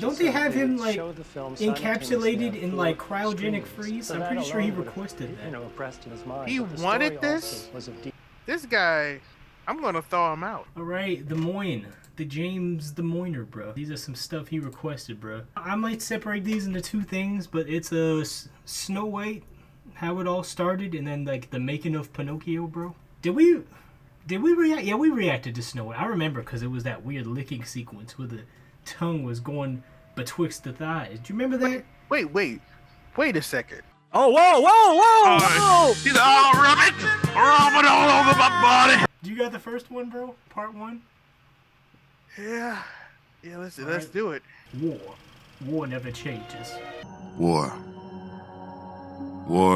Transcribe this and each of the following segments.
don't they have him like encapsulated in like cryogenic freeze? I'm pretty sure he requested that. He wanted this? This guy, I'm gonna thaw him out. Alright, the Moyne. The James the Moyner, bro. These are some stuff he requested, bro. I might separate these into two things, but it's a Snow White, how it all started, and then like the making of Pinocchio, bro. Did we react? Yeah, we reacted to Snow White. I remember because it was that weird licking sequence where the tongue was going betwixt the thighs. Do you remember that? Wait a second. Oh, whoa! He's rub it all over my body. Do you got the first one, bro? Part 1? Yeah, let's do it. War never changes. War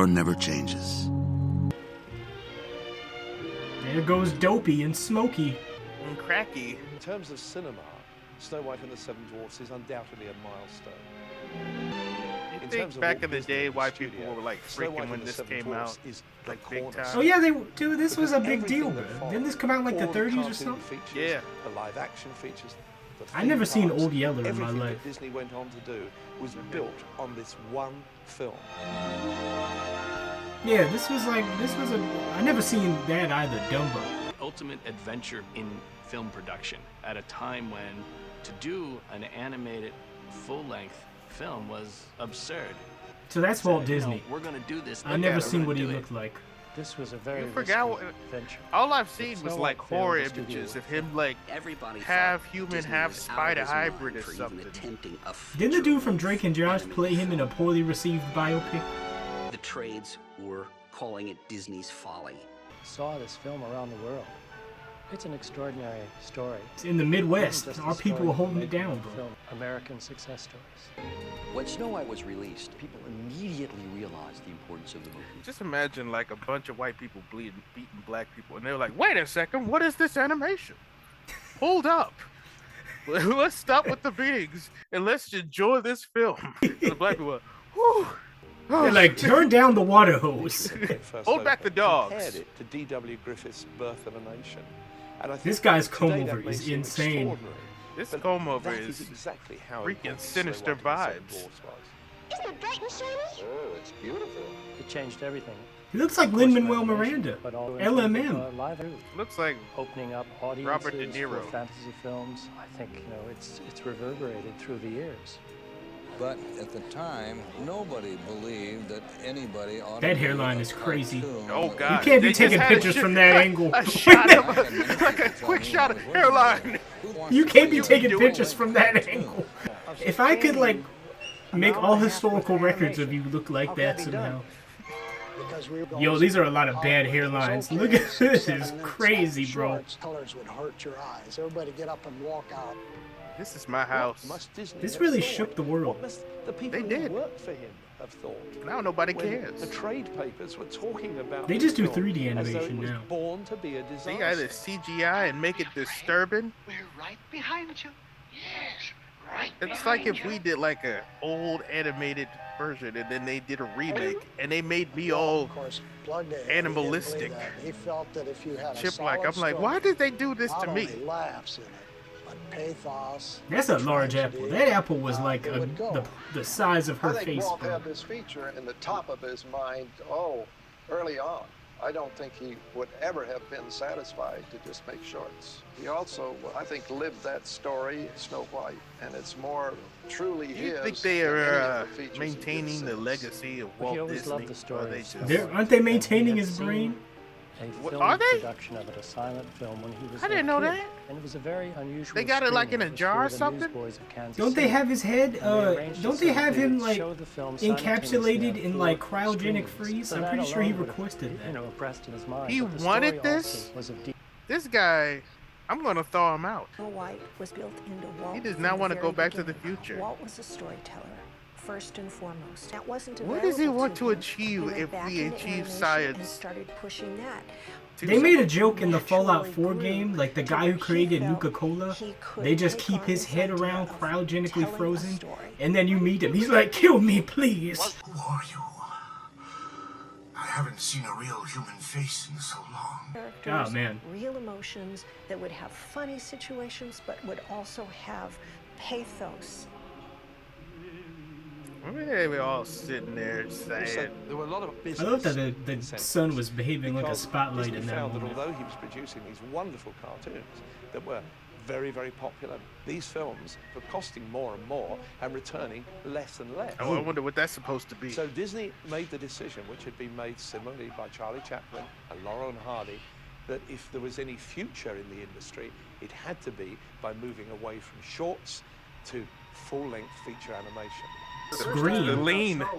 never changes. There goes Dopey and Smokey. And Cracky. In terms of cinema, Snow White and the Seven Dwarfs is undoubtedly a milestone. You think back in the day, white people were like freaking when this came out, like big time? Oh yeah, dude, this was a big deal, bro. Didn't this come out in like the 30s or something? Yeah. The live action features. I never seen Old Yeller in my life. Everything that Disney went on to do was built on this one film. Yeah, this was I never seen that either, Dumbo. Ultimate adventure in film production at a time when to do an animated full-length film was absurd. So that's Walt Disney. You know, we're gonna do this. I never seen what he looked like. This was a very adventure. All I've seen was like horror images of him like half human, half spider hybrid or something. Didn't the dude from Drake and Josh play him in a poorly received biopic? The trades were calling it Disney's folly. Saw this film around the world. It's an extraordinary story. In the Midwest, our people were holding it down, bro. American success stories. When Snow White was released, people immediately realized the importance of the movie. Just imagine like a bunch of white people beating black people, and they were like, "Wait a second, what is this animation? Hold up, let's stop with the beatings and let's enjoy this film." The black people were, "Whew." They're like, turn down the water hose. Hold back the dogs. Compared it to D.W. Griffith's Birth of a Nation. And I think this guy's comb today that over is makes him insane. extraordinary. This But comb over that is exactly how freaking important sinister Snow White and the vibes. Seven Dwarfs was. Isn't it bright and shiny? Oh, it's beautiful. It changed everything. He looks like Lin-Manuel Miranda. But all LMM. Live Looks like opening up audiences Robert De Niro. for fantasy films. I think it's reverberated through the years. But at the time, nobody believed that anybody ought That to hairline be is a crazy. cartoon. Oh god, You can't be they taking just had pictures a from that angle. A shot of like a quick shot of hairline. You can't be taking pictures from that angle. If I could like make all historical records of you look like that somehow. Yo, these are a lot of bad hairlines. Look at this. This is crazy, bro. Colors would hurt your eyes. Everybody get up and walk out. This is my house. This really shook the world. What must the people They who did. worked for him have thought? Now nobody When cares. the trade papers were talking about They this just do film 3D as though it animation was now. born to be a disaster. They either CGI and make it disturbing. We're right behind you. Yes, right It's like if we did like a old animated version and then they did a remake and they made me all Of course, plugged in. animalistic. He didn't believe that. He felt that if you had a chip-like. I'm solid like, story, why did they do this not to me? only laughs in it, but pathos. That's a large apple. That apple was like it would go. the size of her I think face, Walt bro. had this feature in the top of his mind, early on. I don't think he would ever have been satisfied to just make shorts. He also, I think, lived that story, Snow White, and it's more truly Do you his. think they than any are of the features he maintaining did the since. legacy of But he Walt always Disney? loved the story Or they of just- Snow They're- aren't they maintaining his brain? A film Are they? production of it, a silent film when he was I didn't know a kid. that. And it was a very unusual. They got it like in a screening. It was jar or for the something? Newsboys of Kansas Don't they City. have his head? And they arranged Don't it they so have that him would like show the film simultaneously encapsulated on in 4 like cryogenic screens. freeze? So I'm that pretty sure he alone would've, requested that. impressed in his mind. He But the wanted story this? also was of deep. This guy, I'm gonna thaw him out. Snow White was built into Walt. He does from not the want to very go back to the beginning. future. Walt was a storyteller, first and foremost. That wasn't What does he available want to him. achieve He went if back we into achieve animation science? And started pushing that. They made a joke in the Fallout 4 game, like the guy who created Nuka-Cola, they just keep his head around cryogenically frozen, and then you meet him. He's like, kill me, please. Who are you? I haven't seen a real human face in so long. Characters, Oh, man. real emotions that would have funny situations, but would also have pathos Yeah, we're all sitting there Also, sad. there were a lot of I business love that the incentives, sun was behaving like a because spotlight Disney in that found that moment. although he was producing these wonderful cartoons that were very, very popular, these films were costing more and more and returning less and less. Oh, I wonder what that's supposed to be. So Disney made the decision, which had been made similarly by Charlie Chaplin and Laurel and Hardy, that if there was any future in the industry, it had to be by moving away from shorts to full-length feature animation. Scream. The lean. Oh,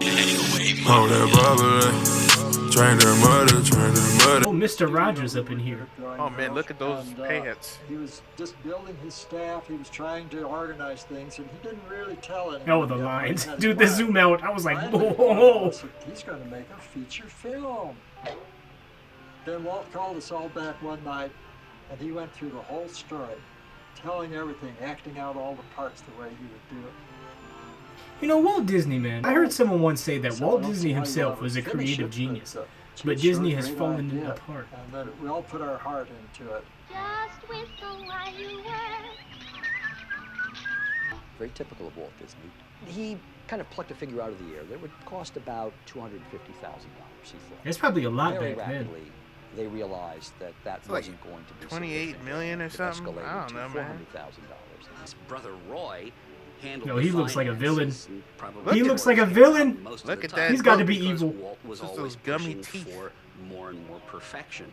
Mr. Rogers up in here. Oh man, look at those pants. He was just building his staff. He was trying to organize things, and he didn't really tell anyone. Oh, the lines. Dude, the zoom out. I was like, whoa. He's going to make a feature film. Then Walt called us all back one night, and he went through the whole story, telling everything, acting out all the parts the way he would do it. You know, Walt Disney, man. I heard someone once say that Walt Disney himself was a creative genius, but Disney has fallen apart. And that we all put our heart into it. Just whistle while you work. Very typical of Walt Disney. He kind of plucked a figure out of the air that would cost about $250,000, he thought. That's probably a lot Very back then. rapidly, they realized that that It's like wasn't going to be 28 million or something. escalated I don't know, to man. $400,000. His brother Roy handled No, he looks like a villain. Probably He looks like a villain. most Look of at the that. time He's got to be because evil. Walt was Just always those gummy pushing teeth. for more and more perfection.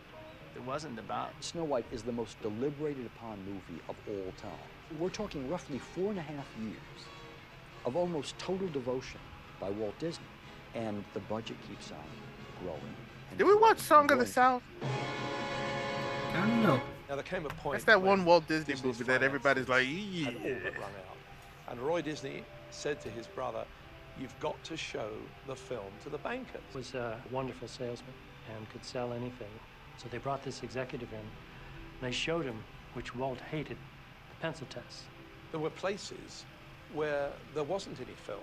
It wasn't about Snow White is the most deliberated upon movie of all time. We're talking roughly 4.5 years of almost total devotion by Walt Disney, and the budget keeps on growing. Did we watch Song of the South? I don't know. Now there came a point. That's that when one Walt Disney Disney's movie that everybody's like, finances had all yeah. but run out. And Roy Disney said to his brother, "You've got to show the film to the bankers." Was a wonderful salesman and could sell anything. So they brought this executive in, and they showed him, which Walt hated, the pencil tests. There were places where there wasn't any film.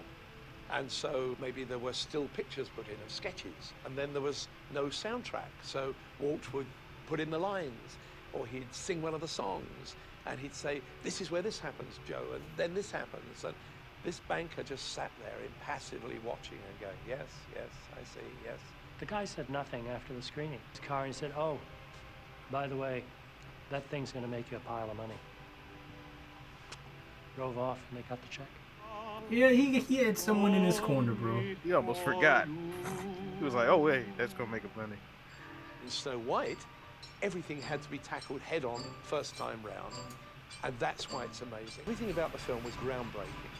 And so maybe there were still pictures put in of sketches. And then there was no soundtrack. So Walt would put in the lines, or he'd sing one of the songs, and he'd say, "This is where this happens, Joe, and then this happens." And this banker just sat there impassively watching and going, "Yes, yes, I see, yes." The guy said nothing after the screening. His car, and he said, "Oh, by the way, that thing's going to make you a pile of money." Drove off, and they got the check. Yeah, he had someone in his corner, bro. He almost forgot. He was like, oh wait, that's gonna make him money. In Snow White, everything had to be tackled head on first time round. And that's why it's amazing. Everything about the film was groundbreaking.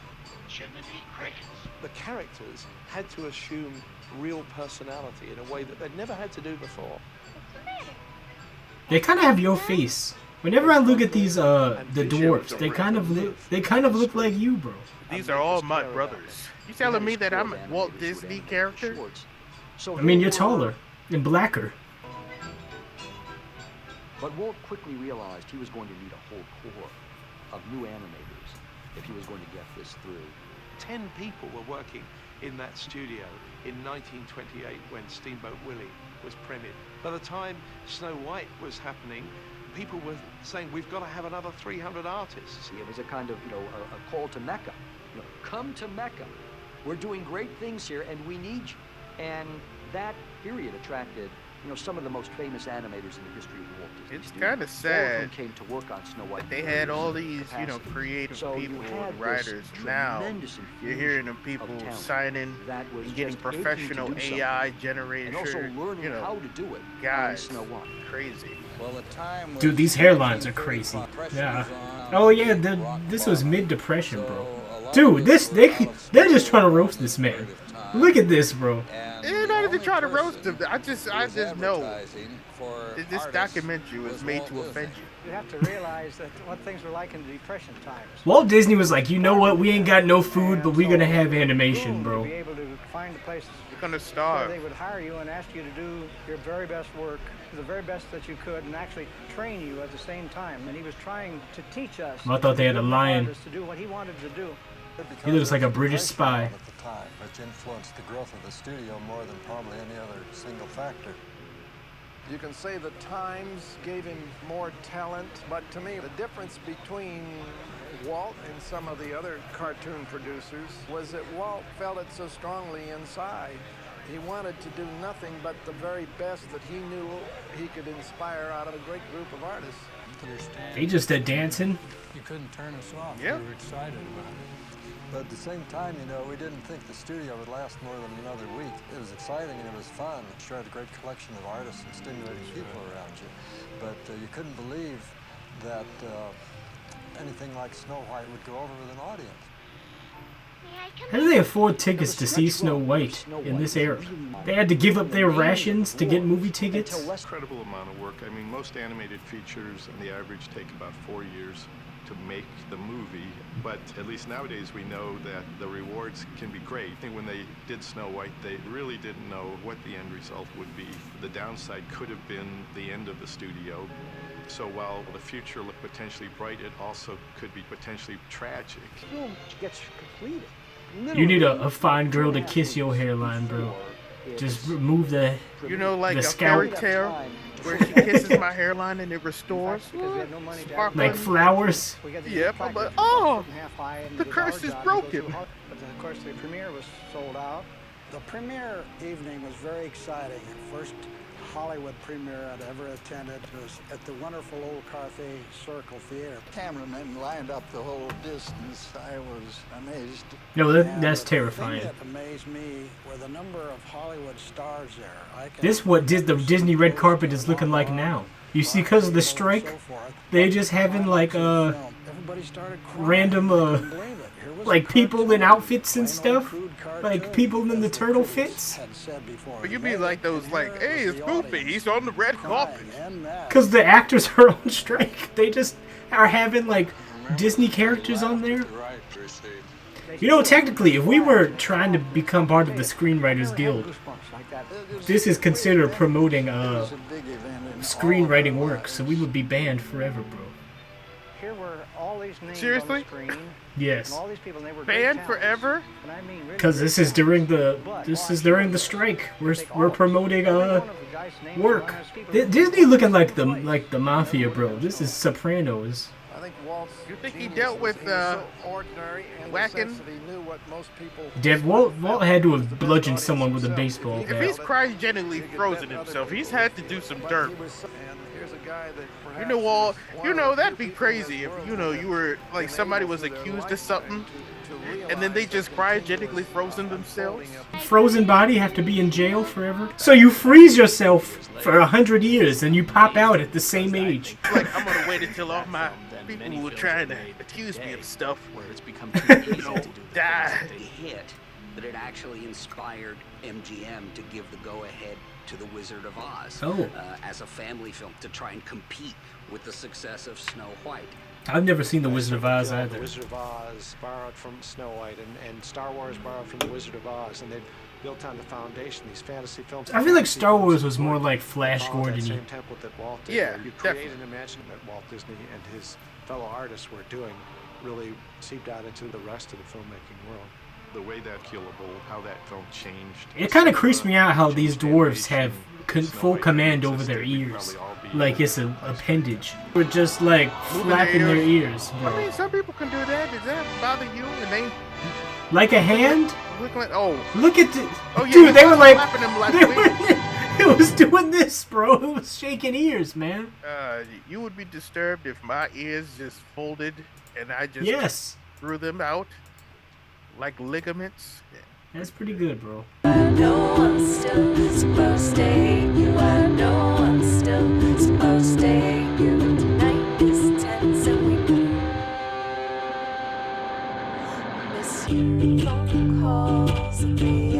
The characters had to assume real personality in a way that they'd never had to do before. They kind of have your face. Whenever I look at these the dwarfs, they kind of look like you, bro. These are all my brothers. You telling me that I'm a Walt Disney character? I mean, you're taller and blacker. But Walt quickly realized he was going to need a whole corps of new animators if he was going to get this through. 10 people were working in that studio in 1928 when Steamboat Willie was premiered. By the time Snow White was happening, people were saying, "We've got to have another 300 artists." It was a kind of, a call to Mecca. Come to Mecca. We're doing great things here, and we need you. And that period attracted, some of the most famous animators in the history of Walt Disney. It's kind of sad came to work on Snow White. that they had all these, creative people and writers. Now you're hearing of people signing and getting professional AI generated, and also learning how to do it. Guys, Snow White. crazy. Well, the time Dude, these hairlines are crazy. Yeah. Oh yeah, this was mid-depression, bro. Dude, they're just trying to roast this man. Look at this, bro. They're not even trying to roast him. I just know that this documentary was made to offend you. You have to realize that what things were like in the Depression times. Walt Disney was like, you know what? We ain't got no food, but we're gonna have animation, bro. Be able to find the places. You're gonna starve. So they would hire you and ask you to do your very best work, the very best that you could, and actually train you at the same time. And he was trying to teach us. Well, I thought they had a lion. To do what he wanted to do. He looks like a British spy. At the time, which influenced the growth of the studio more than probably any other single factor. You can say the times gave him more talent, but to me, the difference between Walt and some of the other cartoon producers was that Walt felt it so strongly inside. He wanted to do nothing but the very best that he knew he could inspire out of a great group of artists. They just did dancing. You couldn't turn us off. Yeah. We were excited about it. But at the same time, you know, we didn't think the studio would last more than another week. It was exciting and it was fun. You had a great collection of artists and stimulating people around you. But you couldn't believe that anything like Snow White would go over with an audience. How do they afford tickets to see Snow White in this era? They had to give up their rations to get movie tickets? Incredible amount of work. I mean, most animated features on the average take about 4 years to make the movie, but at least nowadays we know that the rewards can be great. I think when they did Snow White, they really didn't know what the end result would be. The downside could have been the end of the studio. So while the future looked potentially bright, it also could be potentially tragic. The film gets completed. You need a fine girl to kiss your hairline, bro. Just remove the You know, like the a scalp. fairy tale where she kisses my hairline and it restores. Like flowers. Yep, I'm like, oh, the curse is broken. But then, of course, the premiere was sold out. The premiere evening was very exciting. The first Hollywood premiere I'd ever attended was at the wonderful old Carthay Circle Theater. Cameramen lined up the whole distance. I was amazed. No, that's terrifying. The thing that amazed me were the number of Hollywood stars there. This what the Disney red carpet is looking like now. You see, because of the strike, they just having like random like people in outfits and stuff, like people in the turtle fits. But you mean like those, like, hey, it's Goofy, he's on the red carpet. Because the actors are on strike, they just are having like Disney characters on there. You know, technically, if we were trying to become part of the Screenwriters Guild, this is considered promoting screenwriting work, so we would be banned forever, bro. Here were all these names Seriously? on the screen. Yes. And all these people, and they were Banned great forever? And I mean, really Because this is during the strike. We're promoting work. Disney looking like the mafia, bro. This is Sopranos. I think Walt's You think he dealt with ordinary and whacking? he knew what most people Walt had to have bludgeoned someone with a baseball If bat. he's cryogenically frozen himself, he's had to do some dirt. You know, Walt, you know, that'd be crazy if, you know, you were, like, somebody was accused of something, and then they just cryogenically frozen themselves. Frozen body have to be in jail forever? So you freeze yourself for 100 years and you pop out at the same age. Like, I'm gonna wait until all my people who were trying to accuse me of stuff where it's become too easy to do the die. The hit that it actually inspired MGM to give the go-ahead to The Wizard of Oz as a family film to try and compete with the success of Snow White. I've never seen The Wizard of Oz The either. Wizard of Oz borrowed from Snow White, and Star Wars borrowed from The Wizard of Oz, and they built on the foundation these fantasy films. I feel like Star Wars was more like Flash Gordon-y. Same template that Walt did. Yeah, You create and imagine that Walt Disney and his fellow artists were doing really seeped out into the rest of the filmmaking world. The way that killable, how that film changed. It kind of creeps me out how these dwarves have full command over their ears. Like it's an appendage. We're just like flapping their ears, bro. I mean, some people can do that. Does that bother you? And they like a hand? look like, oh. Look at the... Oh, yeah, dude, they were like... Flapping them like it was doing this, bro. It was shaking ears, man. You would be disturbed if my ears just folded and I just threw them out like ligaments. That's pretty good, bro. I know I'm still supposed to hate you. I know I'm still supposed to hate you. Tonight is tense and we miss you. Phone calls and the